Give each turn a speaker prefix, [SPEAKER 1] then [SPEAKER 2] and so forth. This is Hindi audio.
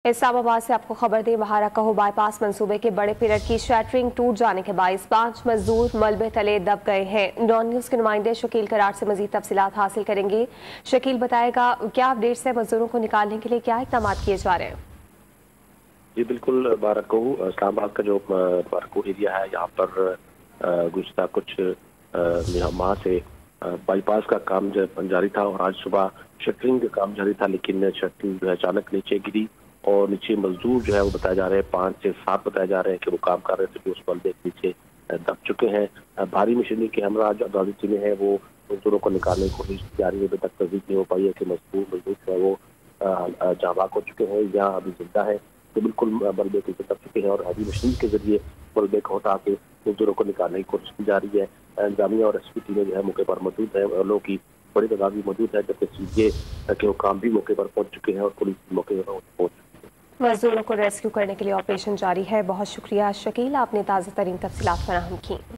[SPEAKER 1] इस्लामाबाद से आपको खबर दें, महारा कहो बाईपास मंसूबे के बड़े पिलर की शैटरिंग टूट जाने के बायस 5 मजदूर मलबे तले दब गए हैं। नॉन न्यूज़ के नुमाइंदे शकील करार से मजीद तफसीलात हासिल करेंगे। शकील बताएगा क्या अपडेट्स है, मजदूरों को निकालने के लिए क्या इकदाम किए जा रहे हैं?
[SPEAKER 2] जी बिल्कुल, बाराकहू इस्लामाबाद का जो बाराकहू एरिया है, यहाँ पर गुज़श्ता कुछ माह से बाईपास का काम जारी था और आज सुबह शटरिंग का काम जारी था, लेकिन शटरिंग जो है अचानक नीचे गिरी और नीचे मजदूर जो है वो बताए जा रहे हैं 5 से 7 बताए जा रहे हैं कि वो काम कर रहे थे कि उस मलबे के नीचे दब चुके हैं। भारी मशीनरी के हमरा जो अदालती टीमें हैं वो मजदूरों को निकालने की कोशिश जारी है। अभी तक तस्दीक नहीं हो पाई है कि मजदूर जो है वो जाँ बाक हो चुके हैं या अभी जिंदा है। तो बिल्कुल मलबे के दब चुके हैं और हैवी मशीन के जरिए मलबे को हटा के मजदूरों को निकालने की कोशिश की जा रही है। इंतजामिया और एसपी टीमें जो है मौके पर मौजूद है और लोगों की बड़ी तादाद भी मौजूद है, जबकि सीधे के हुकाम भी मौके पर पहुंच चुके हैं और पुलिस मौके पर पहुंच चुकी है।
[SPEAKER 1] मजदूरों को रेस्क्यू करने के लिए ऑपरेशन जारी है। बहुत शुक्रिया शकील, आपने ताज़ा तरीन तफसीलात फराहम की।